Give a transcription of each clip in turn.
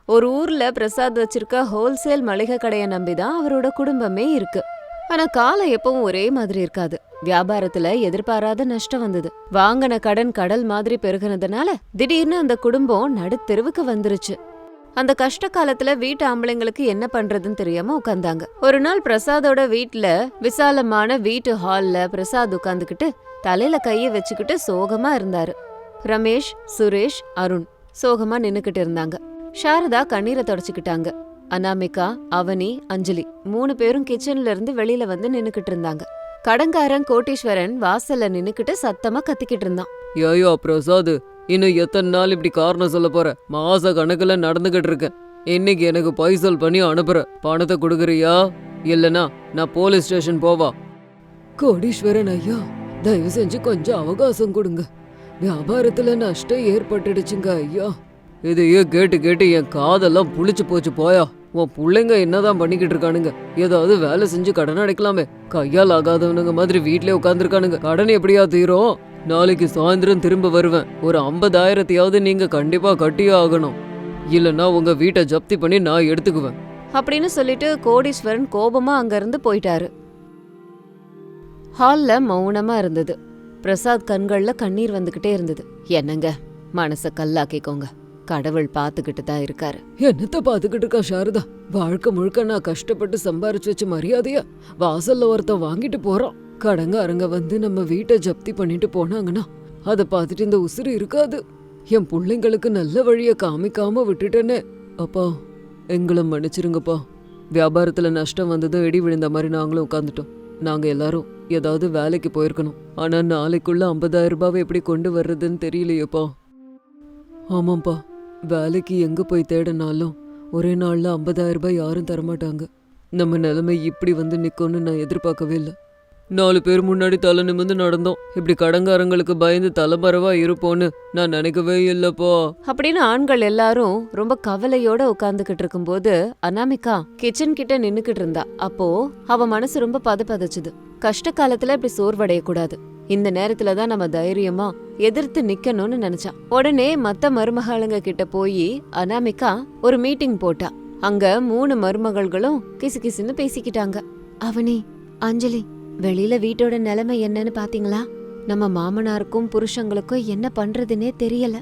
ஒரு ஊர்ல பிரசாத் வச்சிருக்க ஹோல்சேல் மளிகை கடையை நம்பிதான் அவரோட குடும்பமே இருக்கு. ஆனா காலம் எப்பவும் ஒரே மாதிரி இருக்காது. வியாபாரத்துல எதிர்பாராத நஷ்டம் வந்தது. வாங்கின கடன் கடல் மாதிரி பெருகுனதுனால திடீர்னு அந்த குடும்பம் நடுத்தெருவுக்கு வந்துருச்சு. அந்த கஷ்ட காலத்துல வீட்டு ஆம்பளைங்களுக்கு என்ன பண்றதுன்னு தெரியாம உட்கார்ந்தாங்க. ஒரு நாள் பிரசாதோட வீட்ல விசாலமான வீட்டு ஹால்ல பிரசாத் உட்கார்ந்துகிட்டு தலையில கைய வச்சுக்கிட்டு சோகமா இருந்தாரு. ரமேஷ், சுரேஷ், அருண் சோகமா நின்னுக்கிட்டு இருந்தாங்க. சாரதா கண்ணீரை தொடச்சுக்கிட்டாங்க. அனாமிகா, அவனி, அஞ்சலி 3 பேரும் கிச்சன்ல இருந்து வெளியில வந்து நின்னுக்கிட்டு இருந்தாங்க. கடங்காரன் கோட்டீஸ்வரன் வாசல்ல நின்னுக்கிட்டு சத்தமா கத்திக்கிட்டு இருந்தான். ஏயோ பிரசாத், இன்னும் எத்தனை நாள் இப்படி காரணம் சொல்ல போற? மாச கணக்குல நடந்துகிட்டு இருக்கேன். இன்னைக்கு எனக்கு பைசல் பண்ணி அனுப்புற. பணத்தை கொடுக்குறியா? இல்லனா நான் போலீஸ் ஸ்டேஷன் போவா? கோடீஸ்வரன் ஐயா, தயவு செஞ்சு கொஞ்சம் அவகாசம் கொடுங்க. வியாபாரத்துல நஷ்டம் ஏற்பட்டுடுச்சுங்க ஐயா. இதையே கேட்டு கேட்டு என் காதெல்லாம் புளிச்சு போச்சு போயா. உன் பிள்ளைங்க என்னதான் பண்ணிக்கிட்டு இருக்கானுங்க? ஏதாவது வேலை செஞ்சு கடன் அடைக்கலாமே. கையால் ஆகாதவனுங்க மாதிரி வீட்லயே உட்காந்துருக்கானுங்க. கடன் எப்படியா தீரும்? நாளைக்கு சாயந்தரம் திரும்ப வருவேன். ஒரு 50,000 நீங்க கண்டிப்பா கட்டியே ஆகணும். இல்லன்னா உங்க வீட்டை ஜப்தி பண்ணி நான் எடுத்துக்குவேன் அப்படின்னு சொல்லிட்டு கோடீஸ்வரன் கோபமா அங்க இருந்து போயிட்டாரு. ஹால்ல மௌனமா இருந்தது. பிரசாத் கண்கள்ல கண்ணீர் வந்துகிட்டே இருந்தது. என்னங்க, மனச கல்லாக்கிக்கோங்க. கடவுள் பாத்துக்கிட்டு தான் இருக்காரு. என்னத்த பாத்துக்கிட்டு இருக்கா சாரதா? வாழ்க்கை முழுக்க நான் கஷ்டப்பட்டு சம்பாரிச்சு வச்ச மரியாதையா வாசல்ல ஒருத்தன் வாங்கிட்டு போறான். கடங்காரங்க வந்து நம்ம வீட்டை ஜப்தி பண்ணிட்டு போனாங்கன்னா அதை பார்த்துட்டு இந்த உசுறு இருக்காது. என் பிள்ளைங்களுக்கு நல்ல வழிய காமிக்காம விட்டுட்டேனே. அப்பா, எங்களை மன்னிச்சிருங்கப்பா. வியாபாரத்துல நஷ்டம் வந்ததும் இடி விழுந்த மாதிரி நாங்களும் உட்காந்துட்டோம். நாங்க எல்லாரும் ஏதாவது வேலைக்கு போயிருக்கணும். ஆனா நாளைக்குள்ள 50,000 ரூபாவை எப்படி கொண்டு வர்றதுன்னு தெரியலையேப்பா. ஆமாப்பா, வேலைக்கு எங்க போய் தேடினாலும் ஒரே நாள்ல 50,000 ரூபாய் யாரும் தரமாட்டாங்க. நம்ம நிலைமை இப்படி வந்து நிக்கும்னு நான் எதிர்பார்க்கவே இல்லை. 4 பேர் முன்னாடி தலை நிமிந்து நடந்தோம். இப்படி கடங்காரங்களுக்கு பயந்து தலைமறைவா இருப்போன்னு நான் நினைக்கவே இல்லப்பா அப்படின்னு ஆண்கள் எல்லாரும் ரொம்ப கவலையோட உட்கார்ந்துகிட்டு இருக்கும்போது அனாமிகா கிச்சன் கிட்ட நின்னுக்கிட்டு இருந்தா. அப்போ அவ மனசு ரொம்ப பதச்சது. கஷ்ட காலத்துல இப்படி சோர்வடைய கூடாது. இந்த நேரத்துலதான் நம்ம தைரியமா எதிர்த்து நிக்கணும்னு நினைச்சா. உடனே மத்த மருமகளுங்க கிட்ட போய் அனாமிகா ஒரு மீட்டிங் போட்டா. அங்க 3 மருமகள்களும் கிசுகிசுன்னு பேசிக்கிட்டாங்க. அவனி, அஞ்சலி, வெளியில வீட்டோட நிலைமை என்னன்னு பாத்தீங்களா? நம்ம மாமனாருக்கும் புருஷங்களுக்கும் என்ன பண்றதுன்னே தெரியல.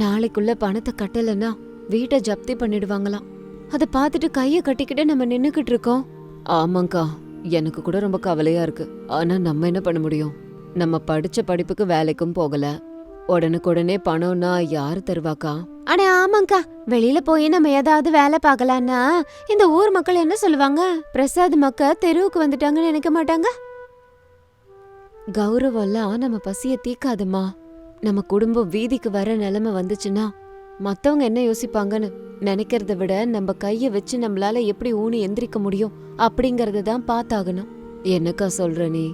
நாளைக்குள்ள பணத்தை கட்டலன்னா வீட்டை ஜப்தி பண்ணிடுவாங்களாம். அத பாத்துட்டு கைய கட்டிக்கிட்டு நம்ம நின்னுக்கிட்டு இருக்கோம். ஆமாங்கா, எனக்கு கூட ரொம்ப கவலையா இருக்கு. ஆனா நம்ம என்ன பண்ண முடியும்? நம்ம படிச்ச படிப்புக்கு வேலைக்கும் போகல. உடனுக்குடனே பணம்னா யாரு தருவாக்கா? அட ஆமாங்கா, வெளியில போய் நம்ம ஏதாவது வேலை பார்க்கலான்னா இந்த ஊர் மக்கள் என்ன சொல்லுவாங்க? பிரசாத் மக்க தெருவுக்கு வந்துட்டாங்கன்னு நினைக்க மாட்டாங்க? கௌரவம்லாம் நம்ம பசிய தீக்காதுமா. நம்ம குடும்பம் வீதிக்கு வர நிலைமை வந்துச்சுன்னா மத்தவங்க என்ன யோசிப்பாங்கன்னு நினைக்கிறத விட நம்ம கைய வச்சு நம்மளால எப்படி ஊனி எந்திரிக்க முடியும் அப்படிங்கறத தான் பார்த்தாகணும். என்னக்கா சொல்ற நீ?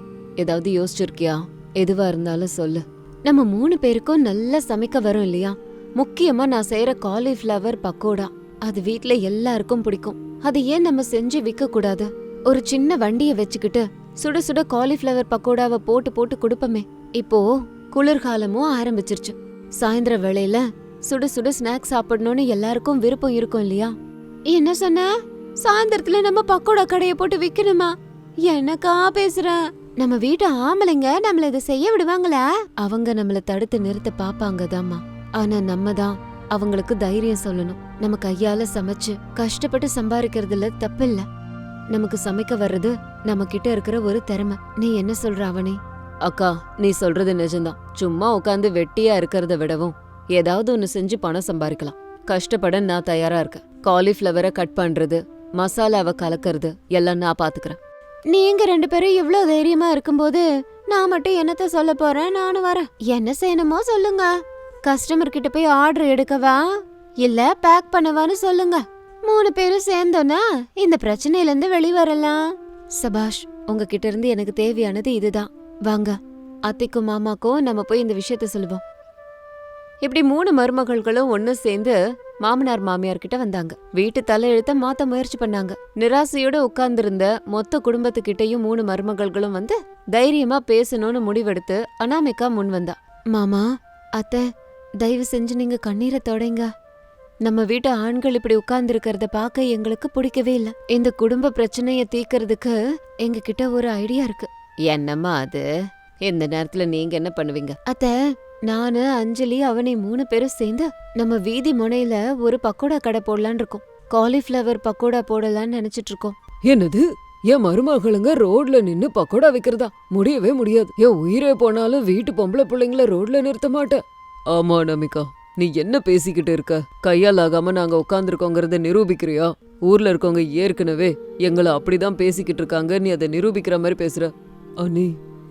ஏதாவது யோசிச்சிருக்கியா? எதுவா இருந்தாலும் சொல்லு. நம்ம 3 பேருக்கும் நல்லா சமைக்க வரும் இல்லையா? முக்கியமா நான் செய்யற காலிஃபிளவர் பக்கோடா அது வீட்ல எல்லாருக்கும் பிடிக்கும். அது ஏன் நம்ம செஞ்சு விற்க கூடாது? ஒரு சின்ன வண்டிய வச்சுக்கிட்டு சுட சுட காலிஃபிளவர் பக்கோடாவை போட்டு போட்டு கொடுப்பமே. இப்போ குளிர்காலமும் ஆரம்பிச்சிருச்சு. சாயந்தர வேளையில சுட சுட ஸ்நாக்ஸ் சாப்பிடணும்னு எல்லாருக்கும் விருப்பம் இருக்கும் இல்லையா? என்ன சொன்ன? சாயந்தரத்துல நம்ம பக்கோடா கடைய போட்டு விக்கணுமா? என்னக்கா பேசுற? நம்ம வீட்டு ஆம்பளைங்க நம்மள இதை செய்ய விடுவாங்களா? அவங்க நம்மள தடுத்து நிறுத்த பாப்பாங்கதாம்மா. ஆனா நம்ம தான் அவங்களுக்கு தைரியம் சொல்லணும். நம்ம கையால சமைச்சு கஷ்டப்பட்டு சம்பாதிக்கிறதுல தப்பில்ல. நமக்கு சமைக்க வர்றது நம்ம கிட்ட இருக்கிற ஒரு திறமை. நீ என்ன சொல்ற அவனே? அக்கா, நீ சொல்றது நிஜம்தான். சும்மா உட்காந்து வெட்டியா இருக்கிறத விடவும் ஏதாவது ஒன்னு செஞ்சு பணம் சம்பாதிக்கலாம். கஷ்டப்பட நான் தயாரா இருக்கேன். காலிஃபிளவரை கட் பண்றது, மசாலாவை கலக்கிறது எல்லாம் நான் பாத்துக்கிறேன். நீங்க 2 பேரும் இவ்ளோ தைரியமா இருக்கும்போது நான் மட்டும் என்னத்த சொல்ல போறேன்? நானும் வரேன். என்ன செய்யணுமோ சொல்லுங்க. கஸ்டமர் கிட்ட போய் ஆர்டர் எடுக்கவா இல்ல பேக் பண்ணவான்னு சொல்லுங்க. 3 பேரும் சேர்ந்தோன்னா இந்த பிரச்சனையில இருந்து வெளிவரலாம். சபாஷ், உங்ககிட்ட இருந்து எனக்கு தேவையானது இதுதான். வாங்க, அத்தைக்கும் மாமாக்கும் நம்ம போய் இந்த விஷயத்த சொல்லுவோம். இப்படி 3 மருமகள்களும் ஒன்னு சேர்ந்து மாமனார் மாமியார் கிட்ட வந்தாங்க. வீட்டு தலையெழுத்த மாத்த முயற்சி பண்ணாங்க. நிராசையோட உட்கார்ந்திருந்த மொத்த குடும்பத்துக்கிட்டையும் 3 மருமகள்களும் வந்து தைரியமா பேசணும்னு முடிவெடுத்து அனாமிகா முன் வந்தா. மாமா, அத்தை, தயவு செஞ்சு நீங்க கண்ணீரை தொடைங்க. நம்ம வீட்டு ஆண்கள் இப்படி உட்கார்ந்து இருக்கிறத பார்க்க எங்களுக்கு பிடிக்கவே இல்ல. இந்த குடும்ப பிரச்சனைய தீர்க்கறதுக்கு எங்க கிட்ட ஒரு ஐடியா இருக்கு. என்னம்மா அது? இந்த நேரத்துல நீங்க என்ன பண்ணுவீங்க? அத்த, நானு அஞ்சலி அவனை 3 பேரும் சேர்ந்து நம்ம வீதி முனையில ஒரு பக்கோடா கடை போடலான்னு இருக்கோம். காலிஃபிளவர் பக்கோடா போடலான்னு நினைச்சிட்டு இருக்கோம். என்னது? என் மருமகளுங்க ரோட்ல நின்னு பக்கோடா விக்கிறதா? முடியவே முடியாது. என் உயிரே போனாலும் வீட்டு பொம்பளை பிள்ளைங்கள ரோட்ல நிறுத்த மாட்டேன். ஆமா நமிகா, நீ என்ன பேசிக்கிட்டு இருக்க? கையால் ஆகாம நாங்க உட்கார்ந்துருக்கோங்கிறத நிரூபிக்கிறியா? ஊர்ல இருக்கவங்க ஏற்கனவே எங்களை அப்படிதான் பேசிக்கிட்டு இருக்காங்க, நீ அதை நிரூபிக்கிற மாதிரி பேசுற. அண்ணி,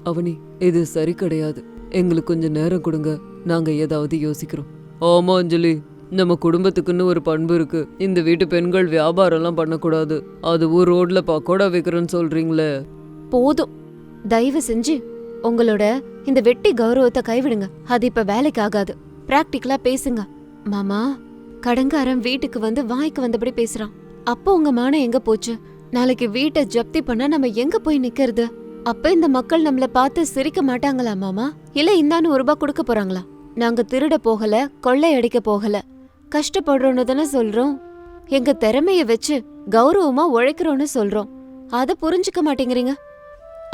அவனி, இது சரி கிடையாது. எங்களுக்கு கொஞ்சம் நேரம் கொடுங்க, நாங்க ஏதாவது யோசிக்கிறோம். ஆமா அஞ்சலி, நம்ம குடும்பத்துக்குன்னு ஒரு பண்பு இருக்கு. இந்த வீட்டு பெண்கள் வியாபாரம்லாம் பண்ணக்கூடாது. அதுவும் ரோட்ல பக்கோடா வைக்கிறேன்னு சொல்றீங்களே. போதும், தயவு செஞ்சு உங்களோட இந்த வெட்டி கௌரவத்தை கைவிடுங்க. அது இப்ப வேலைக்கு ஆகாது. பிராக்டிக்கலா பேசுங்க. மாமா, கடங்காரன் வீட்டுக்கு வந்து வாய்க்கு வந்தபடி பேசுறான். அப்போ உங்க மானம் எங்க போச்சு? நாளைக்கு வீட்டை ஜப்தி பண்ணா நம்ம எங்க போய் நிக்கிறது? அப்ப இந்த மக்கள் நம்மள பார்த்து சிரிக்க மாட்டாங்களா மாமா? இல்ல இந்தான்னு ₹1 கொடுக்க போறாங்களா? நாங்க திருட போகல, கொள்ளை அடிக்க போகல, கஷ்டப்படுறோன்னு தானே சொல்றோம். எங்க திறமைய வச்சு கௌரவமா உழைக்கிறோன்னு சொல்றோம். அத புரிஞ்சுக்க மாட்டேங்கிறீங்க.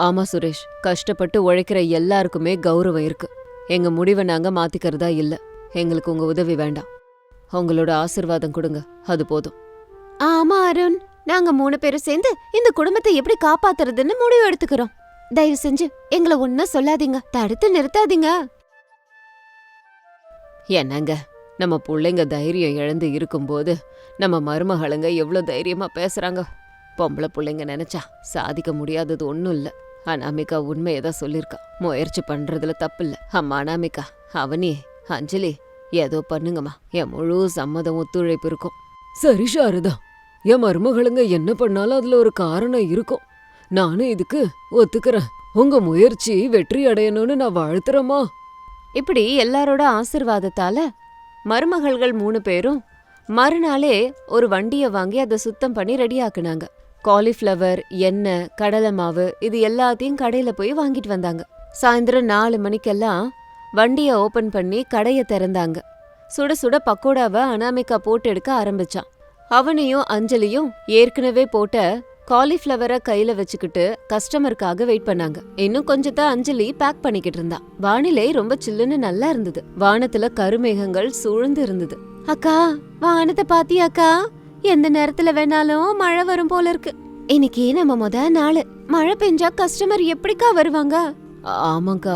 ஆமா சுரேஷ், கஷ்டப்பட்டு உழைக்கிற எல்லாருக்குமே கௌரவம் இருக்கு. எங்க முடிவை நாங்க மாத்திக்கிறதா இல்ல. எங்களுக்கு உங்க உதவி வேண்டாம். உங்களோட ஆசிர்வாதம் கொடுங்க, அது போதும். ஆமா அருண், நாங்க 3 பேரும் சேர்ந்து இந்த குடும்பத்தை எப்படி காப்பாத்துறதுன்னு முடிவு எடுத்துக்கிறோம். தயவு செஞ்சு எங்களை ஒன்னும் சொல்லாதீங்க, தடுத்து நிறுத்தாதீங்க. என்னங்க, நம்ம பிள்ளைங்க தைரியம் இழந்து இருக்கும்போது நம்ம மருமகளுங்க எவ்வளவு தைரியமா பேசுறாங்க. பொம்பளை பிள்ளைங்க நினைச்சா சாதிக்க முடியாதது ஒன்னும் இல்ல. அனாமிகா உண்மையதான் சொல்லிருக்கா. முயற்சி பண்றதுல தப்பு இல்ல. அம்மா அனாமிகா, அவனி, அஞ்சலி, ஏதோ பண்ணுங்கம்மா. என் முழு சம்மதம் ஒத்துழைப்பு இருக்கும். சரி சாரதா, என் மருமகளுங்க என்ன பண்ணாலும் அதுல ஒரு காரணம் இருக்கும். நானும் இதுக்கு ஒத்துக்கிறேன். உங்க முயற்சி வெற்றி அடையணும்னு நான் வாழ்த்துறேம்மா. இப்படி எல்லாரோட ஆசிர்வாதத்தால மருமகள்கள் 3 பேரும் மறுநாளே ஒரு வண்டிய வாங்கி அதை சுத்தம் பண்ணி ரெடியாக்குனாங்க. காலிஃப்ளவர், எண்ணெய், கடலை மாவு, இது எல்லாத்தையும் கடையில போய் வாங்கிட்டு வந்தாங்க. சாயந்தரம் 4 மணிக்கெல்லாம் வண்டிய ஓபன் பண்ணி கடைய திறந்தாங்க. சுட சுட பக்கோடாவை அனாமிகா போட்டு எடுக்க ஆரம்பிச்சான். அவனையும் அஞ்சலியும் ஏற்கனவே போட்ட காலிஃப்ளவரை கையில வச்சுக்கிட்டு கஸ்டமருக்காக வெயிட் பண்ணாங்க. இன்னும் கொஞ்சத்தை அஞ்சலி பேக் பண்ணிக்கிட்டு இருந்தா. வானிலை ரொம்ப சில்லுன்னு நல்லா இருந்தது. வானத்துல கருமேகங்கள் சூழ்ந்து இருந்தது. அக்கா, வானத்தை பாத்தியாக்கா? எந்த நேரத்துல வேணாலும் மழை வரும் போல இருக்கு. இன்னைக்கு நம்ம முத நாள். மழை பெஞ்சா கஸ்டமர் எப்படிக்கா வருவாங்க? ஆமாக்கா,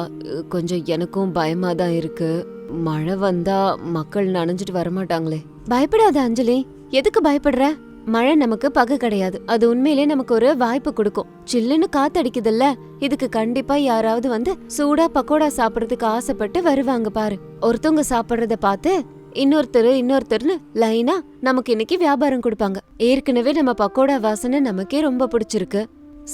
கொஞ்சம் எனக்கும் பயமா தான் இருக்கு. மழை வந்தா மக்கள் நனைஞ்சிட்டு வரமாட்டாங்களே. பயப்படாத அஞ்சலி, எதுக்கு பயப்படுற? மழை நமக்கு பகை கிடையாது. அது உண்மையிலே நமக்கு ஒரு வாய்ப்பு கொடுக்கும். சில்லுன்னு காத்தடிக்குதுல்ல, இதுக்கு கண்டிப்பா யாராவது வந்து சூடா பக்கோடா சாப்பிடறதுக்கு ஆசைப்பட்டு வருவாங்க பாரு. ஒருத்தவங்க சாப்பிடுறத பார்த்து இன்னொருத்தர்னு லைனா நமக்கு இன்னைக்கு வியாபாரம் கொடுப்பாங்க. ஏற்கனவே நம்ம பக்கோடா வாசனை நமக்கே ரொம்ப பிடிச்சிருக்கு.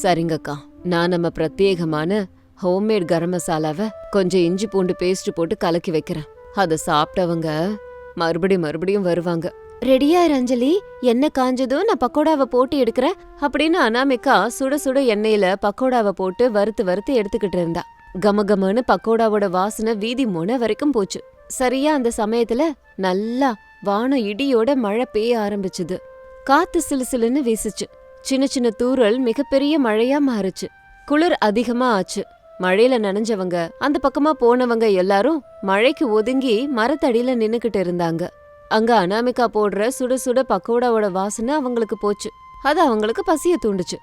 சரிங்கக்கா, நான் நம்ம பிரத்யேகமான ஹோம்மேட் கரம் மசாலாவை கொஞ்சம் இஞ்சி பூண்டு பேஸ்ட் போட்டு கலக்கி வைக்கிறேன். அதை சாப்பிட்டவங்க மறுபடியும் வருவாங்க. ரெடியா அஞ்சலி, எண்ணெய் காஞ்சதும் நான் பக்கோடாவை போட்டு எடுக்கிறேன் அப்படின்னு அனாமிகா சுட சுட எண்ணெயில பக்கோடாவை போட்டு வறுத்து எடுத்துக்கிட்டு இருந்தா. கமகமன்னு பக்கோடாவோட வாசனை வீதி முனை வரைக்கும் போச்சு. சரியா அந்த சமயத்துல நல்லா வானம் இடியோட மழை பெய்ய ஆரம்பிச்சுது. காத்து சிலுசிலுன்னு வீசுச்சு. சின்ன சின்ன தூறல் மிகப்பெரிய மழையா மாறுச்சு. குளிர் அதிகமா ஆச்சு. மழையில நனைஞ்சவங்க, அந்த பக்கமா போனவங்க எல்லாரும் மழைக்கு ஒதுங்கி மரத்தடியில நின்னுக்கிட்டு இருந்தாங்க. அங்க அனாமிகா போடுற சுட சுட பக்கோடாவோட வாசனை அவங்களுக்கு போச்சு. அது அவங்களுக்கு பசிய தூண்டுச்சு.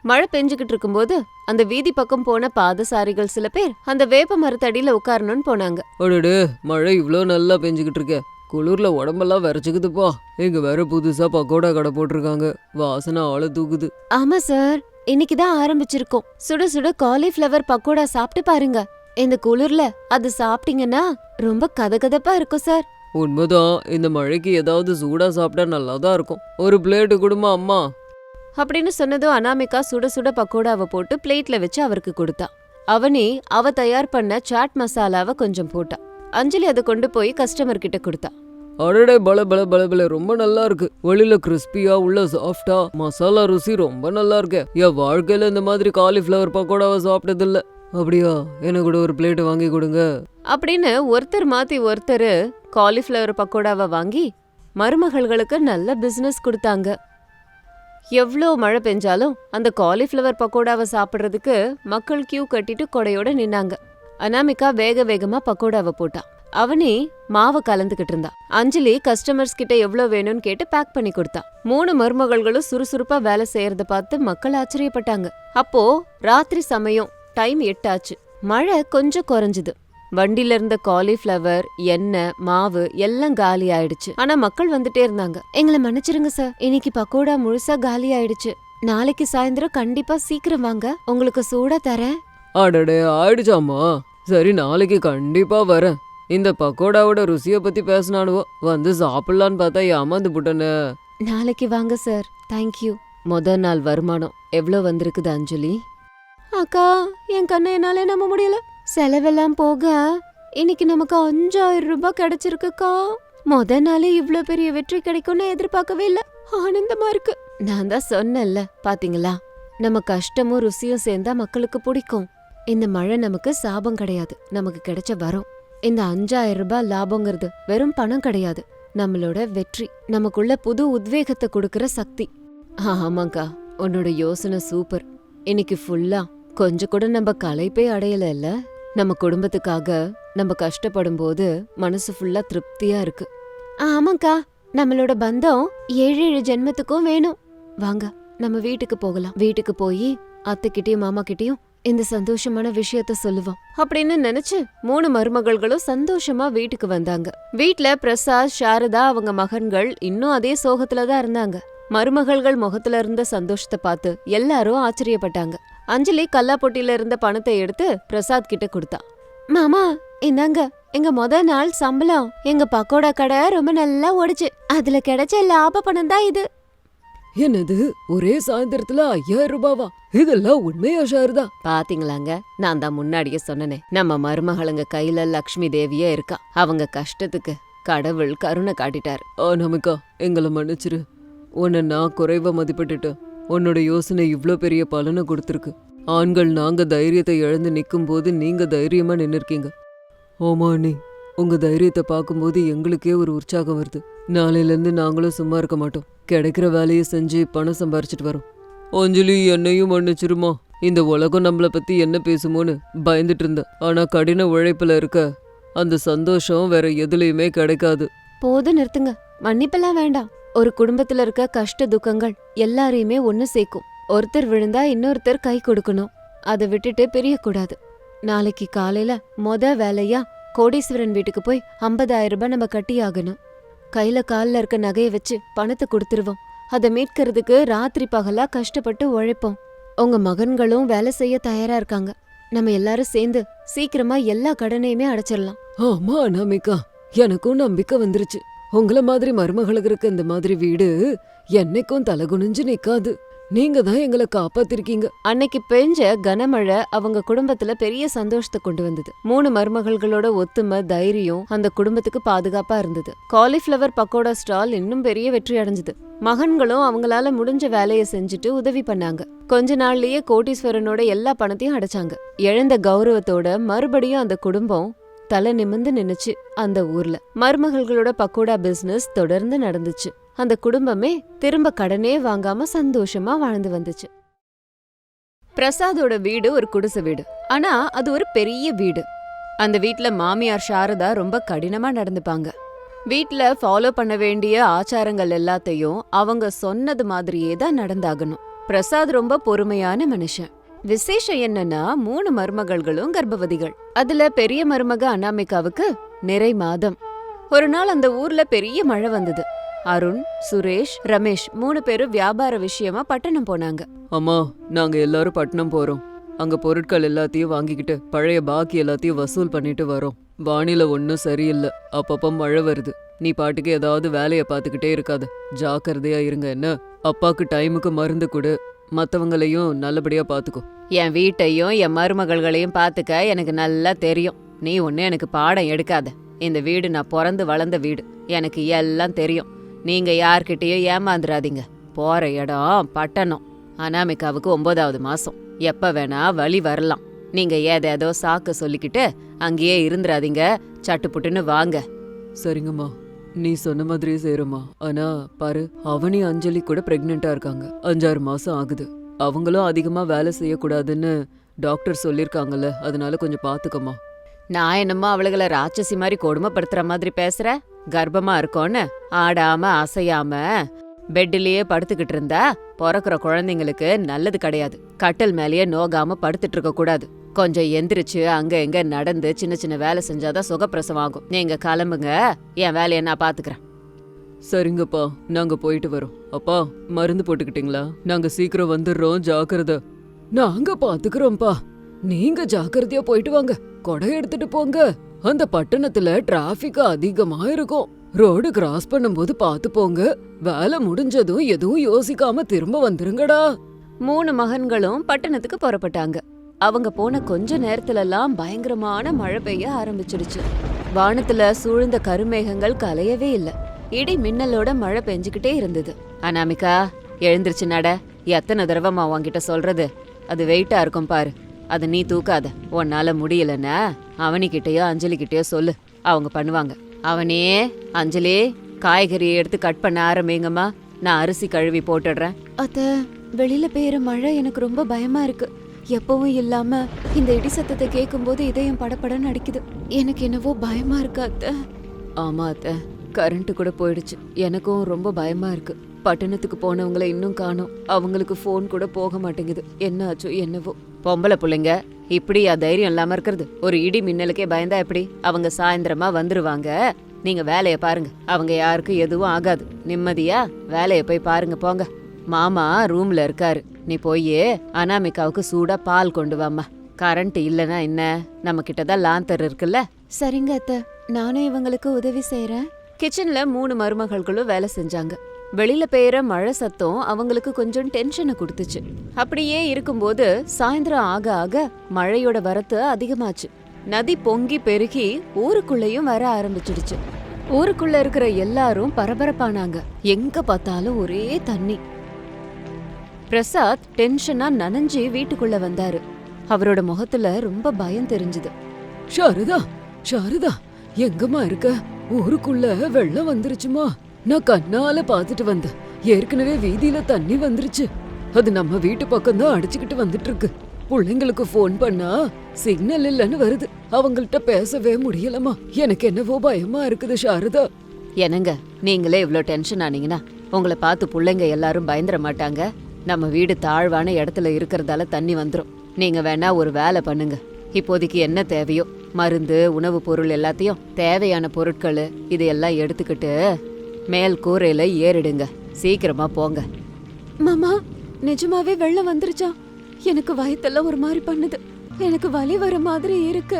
மழை பெஞ்சுக்கிட்டு இருக்கும்போது அந்த வீதி பக்கம் போன பாதசாரிகள் சில பேர் அந்த வேப்ப மரத்தடியில உட்காரணும்னு போனாங்க. அடடே, மழை இவ்ளோ நல்லா பெஞ்சுக்கிட்டு இருக்க. குளிர்ல உடம்பெல்லாம் விரைச்சுக்குதுப்பா. இங்க வேற புதுசா பக்கோடா கடை போட்டிருக்காங்க. வாசனை ஆள தூக்குது. ஆமா சார், இன்னைக்குதான் ஆரம்பிச்சிருக்கோம். சுட சுட காலிஃப்ளவர் பக்கோடா சாப்பிட்டு பாருங்க. இந்த குளிர்ல அது சாப்பிட்டீங்கன்னா ரொம்ப கதகதப்பா இருக்கும் சார். உண்மைதான், இந்த மழைக்கு ஏதாவது சூடா சாப்பிட்டா நல்லாதான் இருக்கும். ஒரு பிளேட்டு கொடுமா அம்மா அப்படின்னு சொன்னதும் அனாமிகா சுட சுட பக்கோடாவை போட்டு பிளேட்ல வச்சு அவருக்கு கொடுத்தா. அவனி அவ தயார் பண்ண சாட் மசாலாவை கொஞ்சம் போட்டா. அஞ்சலி அதை கொண்டு போய் கஸ்டமர் கிட்ட கொடுத்தா. அடடே, பல ரொம்ப நல்லா இருக்கு. வெளியில கிறிஸ்பியா, உள்ள சாஃப்டா, மசாலா ருசி ரொம்ப நல்லா இருக்கு. என் வாழ்க்கையில இந்த மாதிரி காலிஃபிளவர் பக்கோடாவை சாப்பிட்டது இல்ல. அப்படியா, எனக்கு கூட ஒரு பிளேட் வாங்கி கொடுங்க அப்படின்னு ஒருத்தர் மாத்தி ஒருத்தர் காலிஃபிளவர் பக்கோடாவை வாங்கி மருமகள்களுக்கு நல்ல பிசினஸ் கொடுத்தாங்க. எவ்ளோ மழை பெஞ்சாலும் அந்த காலிஃப்ளவர் பக்கோடாவை சாப்பிடுறதுக்கு மக்கள் கியூ கட்டிட்டு கொடையோட நின்னாங்க. அனாமிகா வேக வேகமா பக்கோடாவை போட்டா. அவனே மாவை கலந்துகிட்டு இருந்தா. அஞ்சலி கஸ்டமர்ஸ் கிட்ட எவ்ளோ வேணும்னு கேட்டு பேக் பண்ணி கொடுத்தா. 3 மருமகள்களும் சுறுசுறுப்பா வேலை செய்யறத பார்த்து மக்கள் ஆச்சரியப்பட்டாங்க. அப்போ ராத்திரி சமயம், டைம் 8 ஆச்சு. மழை கொஞ்சம் குறைஞ்சுது. வண்டில இருந்த காலிஃப்ளவர், எண்ணெய், மாவு எல்லாம் காலி ஆயிடுச்சு. ஆனா மக்கள் வந்துட்டே இருந்தாங்க. எங்களை மன்னிச்சிருங்க சார், இன்னைக்கு பக்கோடா முழுசா காலி ஆயிடுச்சு. நாளைக்கு சாயந்தரம் கண்டிப்பா சீக்கிரம் வாங்க, உங்களுக்கு சூடா தரேன். அடடே, ஆயிடுச்சாமா? சரி, நாளைக்கு கண்டிப்பா வரேன். இந்த பக்கோடாவோட ருசிய பத்தி பேசினானுவோ, வந்து சாப்பிடலான்னு பார்த்தா ஏமாந்து புட்டனே. நாளைக்கு வாங்க சார். தேங்க்யூ. முதல் நாள் வருமானம் எவ்வளோ வந்திருக்குது அஞ்சலி? அக்கா, என் கண்ணை என்னாலே நம்ப முடியல. செலவெல்லாம் போக இன்னைக்கு நமக்கு 5000 ரூபாய் கிடைச்சிருக்குக்கா. நாளே இவ்ளோ பெரிய வெற்றி கிடைக்கும்னு எதிர்பார்க்கவே இல்ல. ஆனந்தமா இருக்கு. நான் தான் சொன்னேன்ல, பாத்தீங்களா, நம்ம கஷ்டமும் ருசியும் சேர்ந்தா மக்களுக்கு பிடிக்கும். இந்த மழை நமக்கு சாபம் கிடையாது, நமக்கு கிடைச்ச வரம். இந்த 5000 ரூபாய் லாபங்கிறது வெறும் பணம் கிடையாது, நம்மளோட வெற்றி, நமக்குள்ள புது உத்வேகத்தை கொடுக்கற சக்தி. ஆமாக்கா, உன்னோட யோசனை சூப்பர். இன்னைக்கு ஃபுல்லா கொஞ்சம் கூட நம்ம களைப்பே அடையல. நம்ம குடும்பத்துக்காக நம்ம கஷ்டப்படும் போது மனசு ஃபுல்லா திருப்தியா இருக்கு. ஆமாக்கா, நம்மளோட பந்தம் 7 ஜென்மத்துக்கும் வேணும். வாங்க, நம்ம வீட்டுக்கு போகலாம். வீட்டுக்கு போய் அத்தைக்கிட்டயும் மாமா கிட்டயும் இந்த சந்தோஷமான விஷயத்த சொல்லுவோம் அப்படின்னு நினைச்சு 3 மருமகள்களும் சந்தோஷமா வீட்டுக்கு வந்தாங்க. வீட்ல பிரசாத், சாரதா அவங்க மகன்கள் இன்னும் அதே சோகத்துலதான் இருந்தாங்க. மருமகள்கள் முகத்துல இருந்த சந்தோஷத்தை பார்த்து எல்லாரும் ஆச்சரியப்பட்டாங்க. அஞ்சலி கல்லாப்பொட்டியில இருந்த பணத்தை எடுத்து பிரசாத் கிட்ட கொடுத்தா. மாமா, இந்தாங்க எங்க நாள் சம்பளம். எங்க பக்கோடா கடை ரொம்ப நல்லா ஓடுச்சு, அதுல கிடைச்ச லாப பணம் தான் இது. என்னது, ஒரே சாயந்தரத்துல 5000 ரூபாவா? இதெல்லாம் உண்மையா சாரதா? பாத்தீங்களாங்க, நான் தான் முன்னாடியே சொன்னனே, நம்ம மருமகளுங்க கையில லக்ஷ்மி தேவியே இருக்கா. அவங்க கஷ்டத்துக்கு கடவுள் கருணை காட்டிட்டாரு. நமக்கா, எங்களை மன்னிச்சிரு. உன்னை நான் குறைவா மதிப்பிட்டுட்டேன். உன்னோட யோசனை இவ்ளோ பெரிய பலனை கொடுத்துருக்கு. ஆண்கள் நாங்க தைரியத்தை இழந்து நிக்கும் போது நீங்க தைரியமா நின்னுருக்கீங்க. ஓமா அண்ணி, உங்க தைரியத்தை பார்க்கும்போது எங்களுக்கே ஒரு உற்சாகம் வருது. நாளையில இருந்து நாங்களும் சும்மா இருக்க மாட்டோம். கிடைக்கிற வேலையை செஞ்சு பணம் சம்பாரிச்சிட்டு வரோம். அஞ்சலி, என்னையும் மன்னிச்சிருமா. இந்த உலகம் நம்மள பத்தி என்ன பேசுமோன்னு பயந்துட்டு இருந்தேன். ஆனா கடின உழைப்புல இருக்க அந்த சந்தோஷம் வேற எதுலயுமே கிடைக்காது. போதும், நிறுத்துங்க. மன்னிப்பெல்லாம் வேண்டாம். ஒரு குடும்பத்துல இருக்க கஷ்ட துக்கங்கள் எல்லாரையுமே ஒண்ணு சேர்க்கும். ஒருத்தர் விழுந்தா இன்னொருத்தர் கை கொடுக்கணும். அதை விட்டுட்டு பிரியக்கூடாது. நாளைக்கு காலையில வேலையா கோடீஸ்வரன் வீட்டுக்கு போய் 50000 ரூபாய் நம்ம கட்டி ஆகணும். கையில கால்ல இருக்க நகையை வச்சு பணத்தை கொடுத்துருவோம். அதை மீட்கிறதுக்கு ராத்திரி பகலா கஷ்டப்பட்டு உழைப்போம். உங்க மகன்களும் வேலை செய்ய தயாரா இருக்காங்க. நம்ம எல்லாரும் சேர்ந்து சீக்கிரமா எல்லா கடனையுமே அடைச்சிடலாம். ஆமா அனாமிகா, எனக்கும் நம்பிக்கை வந்துருச்சு. உங்கள மாதிரி மருமகளுக்கு இருக்க இந்த மாதிரி வீடு என்னைக்கும் தலகுனிஞ்சு நிக்காது. நீங்க தான் எங்களை காப்பாத்திருக்கீங்க. அன்னைக்கு பெஞ்ச கனமழை அவங்க குடும்பத்துல பெரிய சந்தோஷத்தை கொண்டு வந்தது. 3 மருமகள்களோட ஒத்துமை, தைரியம் அந்த குடும்பத்துக்கு பாதுகாப்பா இருந்தது. காலிஃப்ளவர் பக்கோடா ஸ்டால் இன்னும் பெரிய வெற்றி அடைஞ்சது. மகன்களும் அவங்களால முடிஞ்ச வேலையை செஞ்சுட்டு உதவி பண்ணாங்க. கொஞ்ச நாள்லயே கோடீஸ்வரனோட எல்லா பணத்தையும் அடைச்சாங்க. இழந்த கௌரவத்தோட மறுபடியும் அந்த குடும்பம் தலை நிமிர்ந்து நின்னுச்சு. அந்த ஊர்ல மருமகள்களோட பக்கோடா பிசினஸ் தொடர்ந்து நடந்துச்சு. அந்த குடும்பமே திரும்ப கடனே வாங்காம சந்தோஷமா வாழ்ந்து வந்துச்சு. பிரசாதோட வீடு ஒரு குடிசை வீடு. ஆனா அது ஒரு பெரிய வீடு. அந்த வீட்ல மாமியார் சாரதா ரொம்ப கடினமா நடந்துப்பாங்க. வீட்ல ஃபாலோ பண்ண வேண்டிய ஆச்சாரங்கள் எல்லாத்தையும் அவங்க சொன்னது மாதிரியே தான் நடந்தாகணும். பிரசாத் ரொம்ப பொறுமையான மனுஷன். விசேஷம் என்னன்னா 3 மருமகள்களும் கர்ப்பவதிகள். அதுல பெரிய மருமக அனாமிகாவுக்கு நிறை மாதம். ஒரு நாள் அந்த ஊர்ல பெரிய மழை வந்தது. அருண், சுரேஷ், ரமேஷ் 3 பேரும் வியாபார விஷயமா பட்டணம் போனாங்க. அம்மா, நாங்க எல்லாரும் பட்டணம் போறோம். அங்க பொருட்கள் எல்லாத்தையும் வாங்கிக்கிட்டு பழைய பாக்கி எல்லாத்தையும் வசூல் பண்ணிட்டு வரோம். வானிலை ஒன்னும் சரியில்லை, அப்பப்ப மழை வருது. நீ பாட்டுக்கு ஏதாவது வேலைய பாத்துக்கிட்டே இருக்காத, ஜாக்கிரதையா இருங்க. என்ன, அப்பாக்கு டைமுக்கு மருந்து கொடு, மத்தவங்களையும் நல்லபடியா பாத்துக்கோ. என் வீட்டையும் என் மருமகள்களையும் பாத்துக்க எனக்கு நல்லா தெரியும். நீ ஒண்ணு எனக்கு பாடம் எடுக்காத. இந்த வீடு நான் பிறந்து வளர்ந்த வீடு, எனக்கு எல்லாம் தெரியும். நீங்க யார்கிட்டயும் ஏமாந்துராதீங்க. போற இடம் பட்டணம். அனாமிகாவுக்கு 9வது மாசம். எப்ப வேணா வழி வரலாம். நீங்க ஏதேதோ சாக்கு சொல்லிக்கிட்டு அங்கேயே இருந்துராதீங்க. சட்டுப்புட்டுன்னு வாங்க. சரிங்கம்மா. நீ சொன்ன மாதிரியே செய்யறமா. ஆனா பாரு, அவனி அஞ்சலி கூட பிரெக்னெண்டா இருக்காங்க. 5-6 மாசம் ஆகுது. அவங்களும் அதிகமா வேலை செய்யக்கூடாதுன்னு டாக்டர் சொல்லிருக்காங்கல்ல, அதனால கொஞ்சம் பாத்துக்கமா. நான் என்னமோ அவளுகளை ராட்சசி மாதிரி கொடுமைப்படுத்துற மாதிரி பேசுற? கர்ப்பமா இருக்கோன்னு ஆடாம அசையாம பெட்டிலேயே படுத்துக்கிட்டு இருந்தா பிறக்கிற குழந்தைங்களுக்கு நல்லது கிடையாது. கட்டில் மேலேயே நோகாம படுத்துட்டு இருக்க கூடாது. கொஞ்சம் எந்திரிச்சு அங்க எங்க நடந்து சின்ன சின்ன வேலை செஞ்சாதான் சுகப்பிரசவம் ஆகும். நீங்க கிளம்புங்க, என் வேலையை நான் பாத்துக்கிறேன். சரிங்கப்பா, நாங்க போயிட்டு வரோம். அப்பா, மருந்து போட்டுக்கிட்டீங்களா? நாங்க சீக்கிரம் வந்துடுறோம், ஜாக்கிரதை. நாங்க பாத்துக்கிறோம்ப்பா, நீங்க ஜாக்கிரதையா போயிட்டு வாங்க. கொடை எடுத்துட்டு போங்க. அந்த பட்டணத்துல டிராபிக் அதிகமா இருக்கும். ரோடு கிராஸ் பண்ணும்போது பாத்து போங்க. வேலை முடிஞ்சதும் எதுவும் யோசிக்காம திரும்ப வந்துருங்கடா. 3 மகன்களும் பட்டணத்துக்கு புறப்பட்டாங்க. அவங்க போன கொஞ்ச நேரத்துலலாம் பயங்கரமான மழை பெய்ய ஆரம்பிச்சிடுச்சு. வானத்துல சூழ்ந்த கருமேகங்கள் கலையவே இல்ல. இடி மின்னலோட மழை பெஞ்சுக்கிட்டே இருந்தது. அனாமிகா, எழுந்திருச்சு நட. எத்தனை தடவைமா உன்கிட்ட சொல்றது? அது வெயிட்டா இருக்கும் பாரு, அது நீ தூக்காத. உன்னால முடியலன்னா அவனிக்கிட்டயோ அஞ்சலி கிட்டயோ சொல்லு, அவங்க பண்ணுவாங்க. அவனே, அஞ்சலி, காய்கறியை எடுத்து கட் பண்ண ஆரம்பிங்கம்மா. நான் அரிசி கழுவி போட்டுடுறேன். அத்த, வெளியில பெய்யுற மழை எனக்கு ரொம்ப பயமா இருக்கு. எப்பவும் இல்லாம இந்த இடி சத்தத்தை கேட்கும் போது இதயம் படபடன்னு அடிக்குது. எனக்கு என்னவோ பயமா இருக்கு அத்த. ஆமா அத்த, கரண்ட் கூட போயிடுச்சு. எனக்கும் ரொம்ப பயமா இருக்கு. பட்டணத்துக்கு போனவங்கள இன்னும் காணோம். அவங்களுக்கு போன் கூட போக மாட்டேங்குது. என்ன ஆச்சோ என்னவோ. பொம்பளை புள்ளைங்க இப்படியா தைரியம் இல்லாம இருக்கிறது? ஒரு இடி மின்னலுக்கே பயந்தா எப்படி? அவங்க சாயந்தரமா வந்துருவாங்க. நீங்க வேலைய பாருங்க. அவங்க யாருக்கும் எதுவும் ஆகாது. நிம்மதியா வேலைய போய் பாருங்க, போங்க. மாமா ரூம்ல இருக்காரு. நீ போய் அனாமிகாவுக்கு சூடா பால் கொண்டு வாமா. கரண்ட் இல்லனா என்ன, நம்ம கிட்டதான் லாந்தர் இருக்குல்ல. சரிங்க அத்த, நானும் இவங்களுக்கு உதவி செய்யறேன். கிச்சன்ல 3 மருமகள்களும் வேலை செஞ்சாங்க. வெளியில பெய்யுற மழை சத்தம் அவங்களுக்கு கொஞ்சம் டென்ஷனை கொடுத்துச்சு. அப்படியே இருக்கும்போது சாயந்தரம் ஆக ஆக மழையோட வரத்து அதிகமாச்சு. நதி பொங்கி பெருகி ஊருக்குள்ளேயும் வர ஆரம்பிச்சிடுச்சு. ஊருக்குள்ள இருக்கிற எல்லாரும் பரபரப்பானாங்க. எங்க பார்த்தாலும் ஒரே தண்ணி. பிரசாத் டென்ஷனா நனைஞ்சு வீட்டுக்குள்ள வந்தாரு. அவரோட முகத்துல ரொம்ப பயம் தெரிஞ்சுது. சாரதா, சாரதா, எங்கம்மா இருக்க? ஊருக்குள்ள வெள்ளம் வந்துருச்சுமா. நான் கண்ணால பாத்துட்டு வந்தேன். ஏற்கனவே வீதியில தண்ணி வந்துருச்சு. அது நம்ம வீட்டு பக்கம் தான் அடிச்சுக்கிட்டு வந்துட்டு இருக்கு. பிள்ளைங்களுக்கு போன் பண்ணா சிக்னல் இல்லன்னு வருது. அவங்கள்ட்ட பேசவே முடியலமா. எனக்கு என்னவோ பயமா இருக்குது சாரதா. என்னங்க, நீங்களே இவ்ளோ டென்ஷன் ஆனீங்கன்னா உங்களை பார்த்து பிள்ளைங்க எல்லாரும் பயந்துட மாட்டாங்க? நம்ம வீடு தாழ்வான இடத்துல இருக்கிறதால தண்ணி வந்துரும். நீங்க வேணா ஒரு வேலை பண்ணுங்க. இப்போதைக்கு என்ன தேவையோ மருந்து, உணவு பொருள் எல்லாத்தையும், தேவையான பொருட்கள் இதையெல்லாம் எடுத்துக்கிட்டு மேல் கூரையில ஏறிடுங்க. சீக்கிரமா போங்க. மாமா, நிஜமாவே வெள்ளம் வந்துருச்சா? எனக்கு வயித்தெல்லாம் ஒரு மாதிரி பண்ணுது. எனக்கு வலி வர மாதிரி இருக்கு.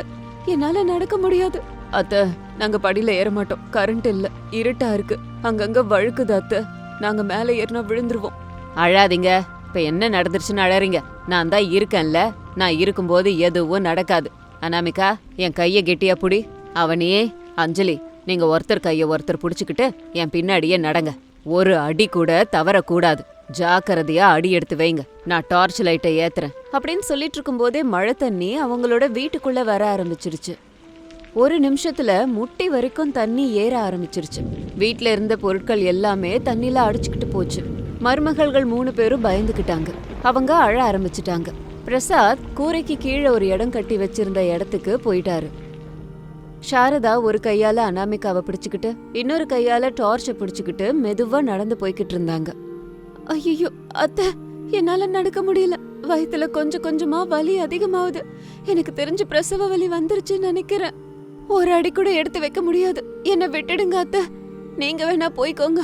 என்னால நடக்க முடியாது. அத்த, நாங்க படியில ஏற மாட்டோம். கரண்ட் இல்ல, இருட்டா இருக்கு. அங்கங்க வழுக்குது அத்த. நாங்க மேல ஏறினா விழுந்துருவோம். அழாதீங்க. இப்ப என்ன நடந்துருச்சுன்னு அழறீங்க? நான் தான் இருக்கேன்ல. நான் இருக்கும்போது எதுவும் நடக்காது. அனாமிகா, என் கைய கெட்டியா புடி. அவனே, அஞ்சலி, நீங்க ஒருத்தர் கைய ஒருத்தர் புடிச்சுக்கிட்டு என் பின்னாடியே நடங்க. ஒரு அடி கூட தவறக்கூடாது. ஜாக்கிரதையா அடி எடுத்து வைங்க. நான் டார்ச் லைட்டை ஏத்துறேன் அப்படின்னு சொல்லிட்டு இருக்கும் போதே மழை தண்ணி அவங்களோட வீட்டுக்குள்ள வர ஆரம்பிச்சிருச்சு. ஒரு நிமிஷத்துல முட்டி வரைக்கும் தண்ணி ஏற ஆரம்பிச்சிருச்சு. வீட்ல இருந்த பொருட்கள் எல்லாமே தண்ணில அடிச்சுக்கிட்டு போச்சு. மருமகள்கள் 3 பேரும் பயந்துக்கிட்டாங்க. அவங்க அழ ஆரம்பிச்சிட்டாங்க. பிரசாத் கூரைக்கு கீழே ஒரு இடம் கட்டி வச்சிருந்த இடத்துக்கு போயிட்டாரு. சாரதா ஒரு கையால அனாமிகாவை பிடிச்சுக்கிட்டு இன்னொரு கையால டார்ச்சை பிடிச்சுக்கிட்டு மெதுவா நடந்து போய்கிட்டு இருந்தாங்க. ஐயோ அத்தை, என்னால நடக்க முடியல. வயித்துல கொஞ்சம் கொஞ்சமா வலி அதிகமாகுது. எனக்கு தெரிஞ்சு பிரசவ வலி வந்துருச்சுன்னு நினைக்கிறேன். ஒரு அடி கூட எடுத்து வைக்க முடியாது. என்ன விட்டுடுங்க அத்தை, நீங்க வேணா போய்க்கோங்க.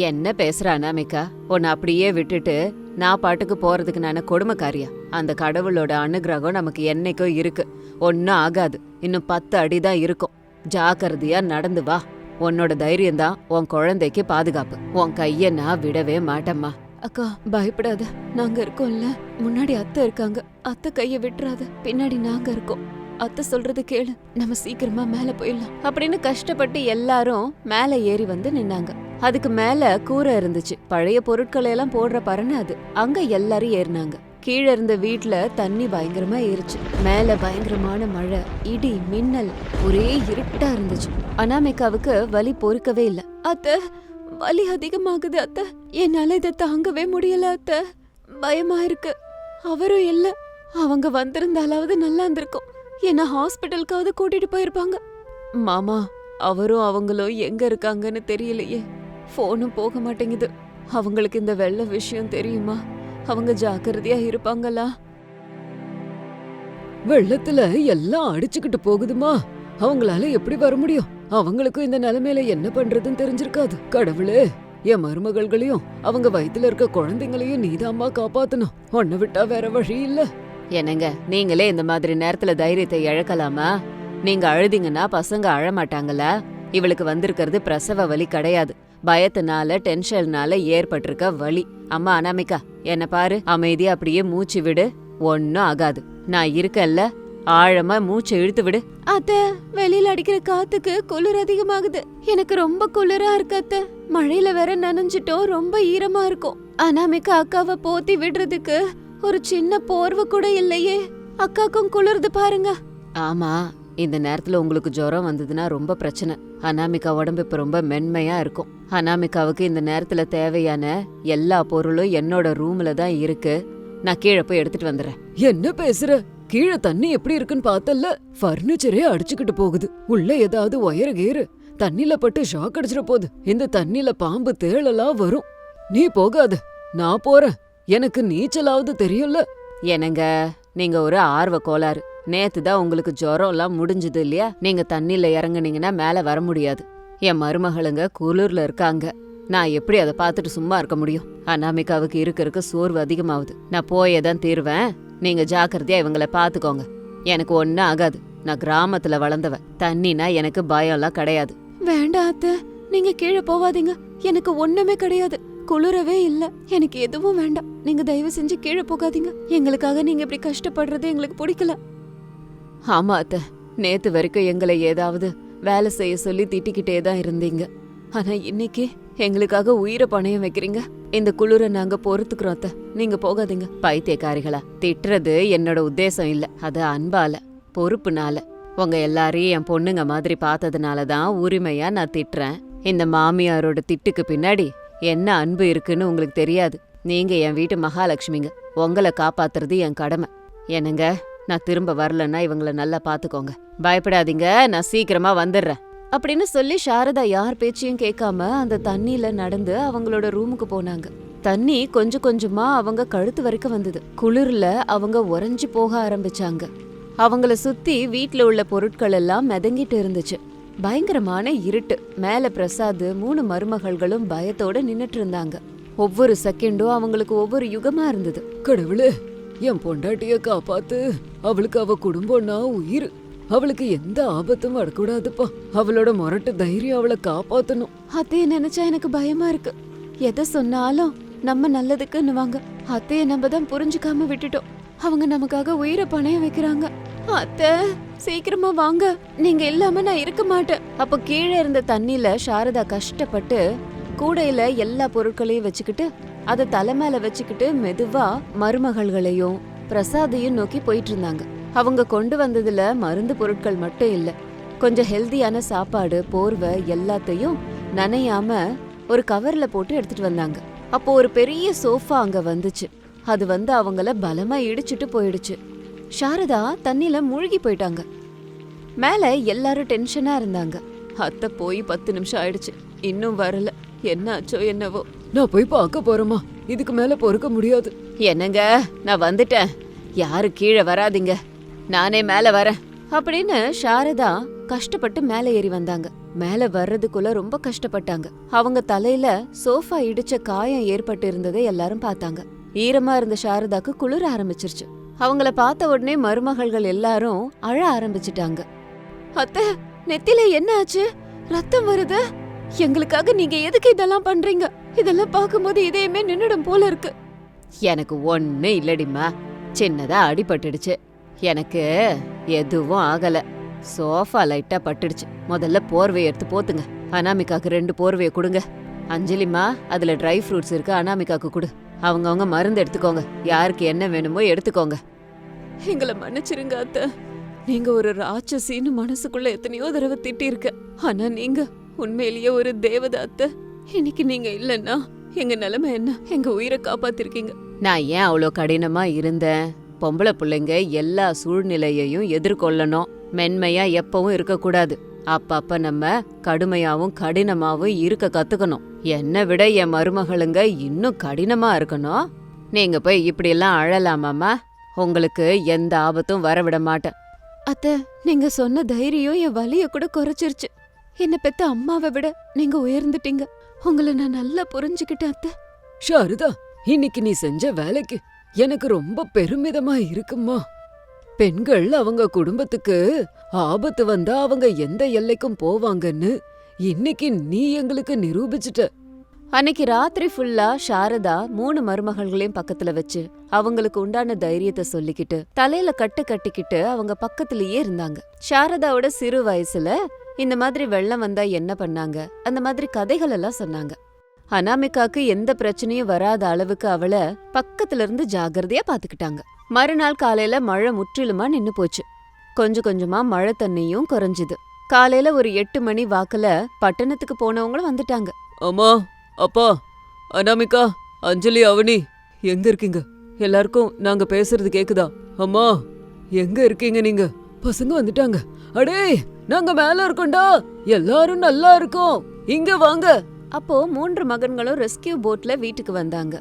என்ன பேசுற அனாமிகா? உன்னை அப்படியே விட்டுட்டு நான் பாட்டுக்கு போறதுக்கு நானே கொடுமைக்காரியா? அந்த கடவுளோட அனுகிரகம் நமக்கு என்னைக்கும் இருக்கு. ஒன்னும் ஆகாது. இன்னும் 10 அடிதான் இருக்கும். ஜாக்கிரதையா நடந்து வா. உன்னோட தைரியம்தான் உன் குழந்தைக்கு பாதுகாப்பு. உன் கைய நான் விடவே மாட்டேம்மா. அக்கா, பயப்படாத. நாங்க இருக்கோம்ல. முன்னாடி அத்தை இருக்காங்க. அத்தை கைய விட்டுறாத. பின்னாடி நாங்க இருக்கோம். அத்தை சொல்றது கேளு. நம்ம சீக்கிரமா மேல போயிடலாம் அப்படின்னு கஷ்டப்பட்டு எல்லாரும் மேல ஏறி வந்து நின்னாங்க. அதுக்கு மேல கூரை இருந்துச்சு. பழைய பொருட்களை எல்லாம் போடுற பரண அது. அங்க எல்லாரும் ஏறினாங்க. கீழே இருந்த வீட்ல தண்ணி பயங்கரமா ஏறிச்சு. மேல பயங்கரமான மழை, இடி, மின்னல், ஒரே இருட்டா இருந்துச்சு. அனாமிகாவுக்கு வலி பொறுக்கவே இல்ல. அத்தை, வலி அதிகமாகுது அத்தை, என்னால இதை தாங்கவே முடியல அத்தை, பயமா இருக்கு. அவரும் இல்ல, அவங்க வந்திருந்தாலாவது நல்லா இருந்திருக்கும், என்ன ஹாஸ்பிட்டலுக்காவது கூட்டிட்டு போயிருப்பாங்க. மாமா, அவரும் அவங்களும் எங்க இருக்காங்கன்னு தெரியலையே, போனும் போக மாட்டேங்குது. அவங்களுக்கு இந்த வெள்ள விஷயம் தெரியுமா? அவங்க ஜாக்கிரதையா இருப்பாங்களா? வெள்ளத்துல எல்லாம் அடிச்சுக்கிட்டு போகுதுமா, அவங்களால எப்படி வர முடியும்? அவங்களுக்கும் இந்த நிலைமையில என்ன பண்றதுன்னு தெரிஞ்சிருக்காது. கடவுளே, என் மருமகள்களையும் அவங்க வயித்துல இருக்க குழந்தைங்களையும் நீதாம்மா காப்பாத்தணும். உன்னை விட்டா வேற வழி இல்ல. என்னங்க, நீங்களே இந்த மாதிரி நேரத்துல தைரியத்தை இழக்கலாமா? நீங்க அழுதிங்கன்னா பசங்க அழமாட்டாங்களா? இவளுக்கு வந்திருக்கிறது பிரசவ வலி கிடையாது, பயத்தினால டென்ஷன்னால ஏற்பட்டிருக்க வலி. அம்மா அனாமிகா, என்ன பாரு, அமைதியா அப்படியே மூச்சு விடு, ஒன்னும் ஆகாது, நான் இருக்கேன்ல, ஆழமா மூச்சை இழுத்து விடு. அத்த, வெளியில அடிக்கிற காத்துக்கு குளிர் அதிகமாகுது, எனக்கு ரொம்ப குளிரா இருக்கு அத்த, மழையில வேற நனைஞ்சிட்டோம், ரொம்ப ஈரமா இருக்கும். அனாமிகா அக்காவை போத்தி விடுறதுக்கு ஒரு சின்ன போர்வை கூட இல்லையே, அக்காக்கும் குளிர்து பாருங்க. ஆமா, இந்த நேரத்துல உங்களுக்கு ஜுரம் வந்ததுன்னா ரொம்ப பிரச்சனை. அனாமிகா உடம்பு இப்ப ரொம்ப மென்மையா இருக்கும். அனாமிகாவுக்கு இந்த நேரத்துல தேவையான எல்லா பொருளும் என்னோட ரூம்ல தான் இருக்கு, நான் கீழே போய் எடுத்துட்டு வந்துடுறேன். என்ன பேசுற? கீழே தண்ணி எப்படி இருக்குன்னு பார்த்தல்ல, பர்னிச்சரே அடிச்சுக்கிட்டு போகுது. உள்ள ஏதாவது ஒயர கேரு, தண்ணில பட்டு ஷாக் அடிச்சிட போகுது. இந்த தண்ணில பாம்பு தேளெல்லாம் வரும். நீ போகாத, நான் போறேன், எனக்கு நீச்சலாவது தெரியும்ல. என்னங்க, நீங்க ஒரு ஆர்வ கோளாறு. நேத்து தான் உங்களுக்கு ஜுரம் எல்லாம் முடிஞ்சது இல்லையா? நீங்க தண்ணில இறங்குனீங்கன்னா மேல வர முடியாது. என் மருமகளுங்க குளிர்ல இருக்காங்க, நான் எப்படி அதை பார்த்துட்டு சும்மா இருக்க முடியும்? அனாமிகாவுக்கு இருக்க சோர்வு அதிகமாகுது, நான் போயேதான் தீருவேன். நீங்க ஜாக்கிரதையா இவங்கள பாத்துக்கோங்க, எனக்கு ஒன்னும் ஆகாது, நான் கிராமத்துல வளர்ந்தவ, தண்ணினா எனக்கு பயம்லாம் கிடையாது. வேண்டாம் அத்தை, நீங்க கீழே போவாதீங்க, எனக்கு ஒண்ணுமே கிடையாது, குளிரவே இல்ல, எனக்கு எதுவும் வேண்டாம், நீங்க தயவு செஞ்சு கீழே போகாதீங்க, எங்களுக்காக நீங்க இப்படி கஷ்டப்படுறது எங்களுக்கு பிடிக்கல. ஆமா அத்தை, நேத்து வரைக்கும் எங்களை ஏதாவது வேலை செய்ய சொல்லி திட்டிக்கிட்டே தான் இருந்தீங்க, ஆனா இன்னைக்கு எங்களுக்காக உயிரை பணையம் வைக்கிறீங்க. இந்த குளிரை நாங்க பொறுத்துக்கிறோம் அத்தை, நீங்க போகாதீங்க. பைத்தியக்காரிகளா, திட்டுறது என்னோட உத்தேசம் இல்ல, அது அன்பால பொறுப்புனால, உங்க எல்லாரையும் என் பொண்ணுங்க மாதிரி பார்த்ததுனால தான் உரிமையா நான் திட்டுறேன். இந்த மாமியாரோட திட்டுக்கு பின்னாடி என்ன அன்பு இருக்குன்னு உங்களுக்கு தெரியாது. நீங்க என் வீட்டு மகாலட்சுமிங்க, உங்களை காப்பாத்துறது என் கடமை. என்னங்க, நான் திரும்ப வரலன்னா இவங்கள நல்லா பாத்துக்கோங்க, பயப்படாதீங்க, நான் சீக்கிரமா வந்துடுறேன் அப்படின்னு சொல்லி சாரதா யார் பேச்சையும் கேட்காம அந்த தண்ணியில நடந்து அவங்களோட ரூமுக்கு போனாங்க. தண்ணி கொஞ்சம் கொஞ்சமா அவங்க கழுத்து வரைக்கும் வந்தது. குளிர்ல அவங்க உறைஞ்சு போக ஆரம்பிச்சாங்க. அவங்கள சுத்தி வீட்ல உள்ள பொருட்கள் எல்லாம் மிதங்கிட்டு இருந்துச்சு. பயங்கரமான இருட்டு. மேல பிரசாத் 3 மருமகள்களும் பயத்தோட நின்னுட்டு இருந்தாங்க. ஒவ்வொரு செகண்டும் அவங்களுக்கு ஒவ்வொரு யுகமா இருந்தது. கடவுளே, என் பொண்டாட்டிய காப்பாத்து, அவளுக்கு அவ குடும்பம்னா உயிர், அவளுக்கு எந்த ஆபத்தும் வரக்கூடாதுப்பா, அவளோட முரட்டு தைரியம் அவளை காப்பாத்தணும். அத்தைய நினைச்சா எனக்கு பயமா இருக்கு, எதை சொன்னாலும் நம்ம நல்லதுக்குன்னுவாங்க. அத்தைய நம்ம தான் புரிஞ்சுக்காம விட்டுட்டோம், அவங்க நமக்காக உயிரை பணையம் வைக்கிறாங்க. அத்தை, சீக்கிரமா வாங்க, நீங்க இல்லாம நான் இருக்க மாட்டேன். அப்ப கீழே இருந்த தண்ணில சாரதா கஷ்டப்பட்டு கூடையில எல்லா பொருட்களையும் வச்சுக்கிட்டு அத தலை மேல வச்சுக்கிட்டு மெதுவா மருமகள்களையும் பிரசாதையும் நோக்கி போயிட்டு இருந்தாங்க. அவங்க கொண்டு வந்ததுல மருந்து பொருட்கள் மட்டும் இல்ல, கொஞ்சம் ஹெல்தியான சாப்பாடு, போர்வை எல்லாத்தையும் நனையாம ஒரு கவர்ல போட்டு எடுத்துட்டு வந்தாங்க. அப்போ ஒரு பெரிய சோஃபா அங்க வந்துச்சு. அது அவங்கள பலமா இடிச்சிட்டு போயிடுச்சு. சாரதா தண்ணில மூழ்கி போயிட்டாங்க. மேல எல்லாரும் டென்ஷனா இருந்தாங்க. அத்தை போய் 10 நிமிஷம் ஆயிடுச்சு, இன்னும் வரல, என்ன ஆச்சோ என்னவோ. நான் போய் பார்க்க போறேம்மா, இதுக்கு மேல பொறுக்க முடியாது. என்னங்க, நான் வந்துட்டேன், யாரு கீழே வராதீங்க, நானே மேல வரேன் அப்படின்னு சாரதா கஷ்டப்பட்டு மேல ஏறி வந்தாங்க. மேல வர்றதுக்குள்ள ரொம்ப கஷ்டப்பட்டாங்க. அவங்க தலையில சோஃபா இடிச்ச காயம் ஏற்பட்டு இருந்ததை எல்லாரும் பார்த்தாங்க. ஈரமா இருந்த சாரதாக்கு குளிர ஆரம்பிச்சிருச்சு. அவங்கள பார்த்த உடனே மருமகள்கள் எல்லாரும் அழ ஆரம்பிச்சிட்டாங்க. அத்தை, நெத்தில என்ன ஆச்சு? ரத்தம் வருது, எங்களுக்காக நீங்க எதுக்கு இதெல்லாம் பண்றீங்க? இதெல்லாம் பார்க்கும்போது இதயமே நின்னுடும் போல இருக்கு. எனக்கு ஒண்ணு இல்லடிமா, சின்னதா அடிபட்டுடுச்சு, எனக்கு எதுவும் ஆகல, சோஃபா லைட்டா பட்டுடுச்சு. முதல்ல போர்வையை எடுத்து போத்துங்க, அனாமிகாக்கு 2 போர்வையை கொடுங்க. அஞ்சலிமா, அதுல ட்ரை ஃப்ரூட்ஸ் இருக்கு, அனாமிகாக்கு கொடு. அவங்கவங்க மருந்து எடுத்துக்கோங்க, யாருக்கு என்ன வேணுமோ எடுத்துக்கோங்க. எங்களை மன்னிச்சிருங்க அத்தை. நீங்க ஒரு ராட்சசின்னு மனசுக்குள்ள எத்தனையோ தடவை திட்டிருக்க. ஆனா நீங்க உண்மையிலேயே ஒரு தேவதை அத்தை. இன்னைக்கு நீங்க இல்லன்னா எங்க நிலைமை என்ன? எங்க உயிரை காப்பாத்திருக்கீங்க. நான் ஏன் அவ்வளோ கடினமா இருந்தேன்? பொம்பளை பிள்ளைங்க எல்லா சூழ்நிலையையும் எதிர்கொள்ளணும், மென்மையா எப்பவும் இருக்கக்கூடாது. அப்பப்ப நம்ம கடுமையாவும் கடினமாவும் இருக்க கத்துக்கணும். என்னை விட என் மருமகளுங்க இன்னும் கடினமா இருக்கணும். நீங்க போய் இப்படி எல்லாம் அழலாமாமா? உங்களுக்கு எந்த ஆபத்தும் வரவிட மாட்டேன். அத்தை, நீங்க சொன்ன தைரியம் என் வலிய கூட குறைச்சிருச்சு. என்ன பெத்த அம்மாவை விட நீங்க உயர்ந்துட்டீங்க. உங்களை நான் நல்லா புரிஞ்சுக்கிட்டேன் அத்தை. சாரதா, இன்னைக்கு நீ செஞ்ச வேலைக்கு எனக்கு ரொம்ப பெருமிதமா இருக்கும்மா. பெண்கள் அவங்க குடும்பத்துக்கு ஆபத்து வந்தா அவங்க எந்த எல்லைக்கும் போவாங்கன்னு இன்னைக்கு நீ எங்களுக்கு நிரூபிச்சுட்ட. அன்னைக்கு ராத்திரி ஃபுல்லா சாரதா 3 மருமகள்களையும் பக்கத்துல வச்சு அவங்களுக்கு உண்டான தைரியத்தை சொல்லிக்கிட்டு தலையில கட்டு கட்டிக்கிட்டு அவங்க பக்கத்திலேயே இருந்தாங்க. சாரதாவோட சிறு வயசுல இந்த மாதிரி வெள்ளம் வந்தா என்ன பண்ணாங்க, அந்த மாதிரி கதைகள் எல்லாம் சொன்னாங்க. அனாமிகாக்கு எந்த பிரச்சனையும் வராத அளவுக்கு அவளை பக்கத்துல இருந்து ஜாகிரதையா பாத்துக்கிட்டாங்க. மறுநாள் காலையில மழை முற்றிலுமா நின்னு போச்சு. கொஞ்சம் கொஞ்சமா மழை தண்ணியும் குறைஞ்சுது. காலையில ஒரு 8 மணி வாக்குல பட்டணத்துக்கு போனவங்களும் வந்துட்டாங்க. அம்மா, அப்பா, அனாமிகா, அஞ்சலி, அவனி, எங்க இருக்கீங்க? எல்லாருக்கும் நாங்க பேசுறது கேக்குதா? அம்மா, எங்க இருக்கீங்க நீங்க? பசங்க வந்துட்டாங்க. அடே, நாங்க மேல இருக்கோம்டா. எல்லாரும் நல்லா இருக்கோம், இங்க வாங்க. அப்போ 3 மகன்களும் ரெஸ்கியூ போட்ல வீட்டுக்கு வந்தாங்க.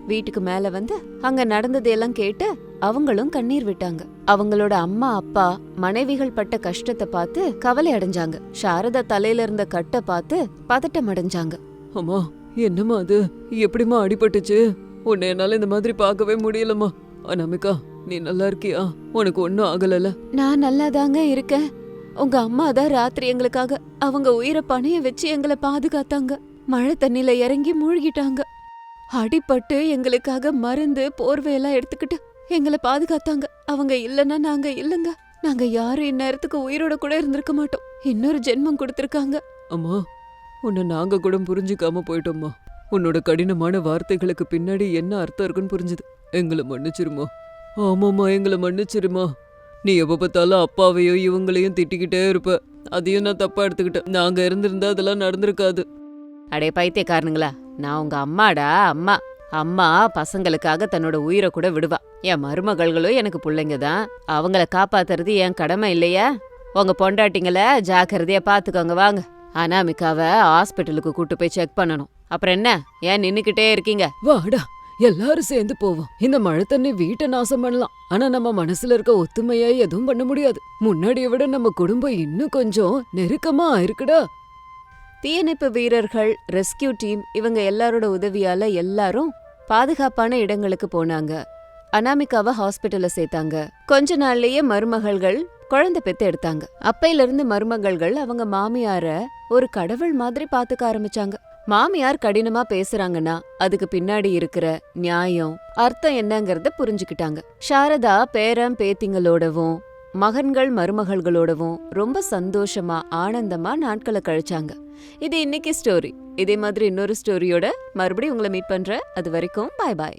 வீட்டுக்கு மேல வந்து அங்க நடந்ததையெல்லாம் கேட்டு அவங்களும் கண்ணீர் விட்டாங்க. அவங்களோட அம்மா அப்பா மனைவிகள் பட்ட கஷ்டத்தை பார்த்து கவலை அடைஞ்சாங்க. சாரதா தலையில இருந்த கட்டை பார்த்து பதட்டம் அடைஞ்சாங்க. அம்மா, என்னம்மா அது? எப்படிம்மா அடிபட்டுச்சு? உன்னை என்னால இந்த மாதிரி பார்க்கவே முடியலம்மா. அனாமிகா, நீ நல்லா இருக்கியா? உனக்கு ஒன்னும் ஆகலல? நான் நல்லாதாங்க இருக்கேன். உங்க அம்மா தான் ராத்திரி எங்களுக்காக அவங்க உயிரை பணைய வச்சு எங்களை பாதுகாத்தாங்க. மழை தண்ணில இறங்கி மூழ்கிட்டாங்க. அடிபட்டு எங்களுக்காக மருந்து போர்வையெல்லாம் எடுத்துக்கிட்டு எங்களை பாதுகாத்தாங்க. அவங்க இல்லைன்னா நாங்க இல்லைங்க. நாங்க யாரும் இந்நேரத்துக்கு உயிரோட கூட இருந்திருக்க மாட்டோம். இன்னொரு ஜென்மம் கொடுத்திருக்காங்க. அம்மா, உன்னை நாங்க கூட புரிஞ்சுக்காம போயிட்டோம்மா. உன்னோட கடினமான வார்த்தைகளுக்கு பின்னாடி என்ன அர்த்தம் இருக்குன்னு புரிஞ்சுது. எங்களை மன்னிச்சிருமா. ஆமாம்மா, எங்களை மன்னிச்சிருமா. நீ எப்ப பார்த்தாலும் அப்பாவையும் இவங்களையும் திட்டிக்கிட்டே இருப்ப. அதையும் நான் தப்பா எடுத்துக்கிட்டேன். நாங்க இருந்திருந்தா அதெல்லாம் நடந்திருக்காது. அடே பைத்தியக்காரனுங்களா, நான் உங்க அம்மாடா, அம்மா. அம்மா பசங்களுக்காக தன்னோட உயிரை கூட விடுவா. என் மருமகள்களும் எனக்கு பிள்ளைங்க தான். அவங்கள காப்பாத்துறது என் கடமை இல்லையா? உங்க பொண்டாட்டிங்கள ஜாக்கிரதையா பாத்துக்கோங்க. வாங்க, அனாமிகாவை ஹாஸ்பிட்டலுக்கு கூட்டு போய் செக் பண்ணணும். அப்புறம் என்ன, ஏன் நின்னுக்கிட்டே இருக்கீங்க? வாடா, எல்லாரும் சேர்ந்து போவோம். இந்த மழை தண்ணி வீட்டை நாசம் பண்ணலாம், ஆனா நம்ம மனசுல இருக்க ஒத்துமையா எதுவும் பண்ண முடியாது. முன்னாடியை விட நம்ம குடும்பம் இன்னும் கொஞ்சம் நெருக்கமா இருக்குடா. தீயணைப்பு வீரர்கள், ரெஸ்கியூ டீம் இவங்க எல்லாரோட உதவியால எல்லாரும் பாதுகாப்பான இடங்களுக்கு போனாங்க. அனாமிகாவை ஹாஸ்பிட்டல்ல சேர்த்தாங்க. கொஞ்ச நாள்லயே மருமகள்கள் குழந்தை பெத்து எடுத்தாங்க. அப்பையில இருந்து மருமகள்கள் அவங்க மாமியார ஒரு கடவுள் மாதிரி பாத்துக்க ஆரம்பிச்சாங்க. மாமியார் கடினமா பேசுறாங்கன்னா அதுக்கு பின்னாடி இருக்கிற நியாயம், அர்த்தம் என்னங்கறத புரிஞ்சுக்கிட்டாங்க. சாரதா பேரம் பேத்திங்களோடவும் மகன்கள் மருமகள்களோடவும் ரொம்ப சந்தோஷமா ஆனந்தமா நாட்களை கழிச்சாங்க. இது இன்னைக்கு ஸ்டோரி. இதே மாதிரி இன்னொரு ஸ்டோரியோட மறுபடியும் உங்களை மீட் பண்றேன். அது வரைக்கும் பாய் பாய்.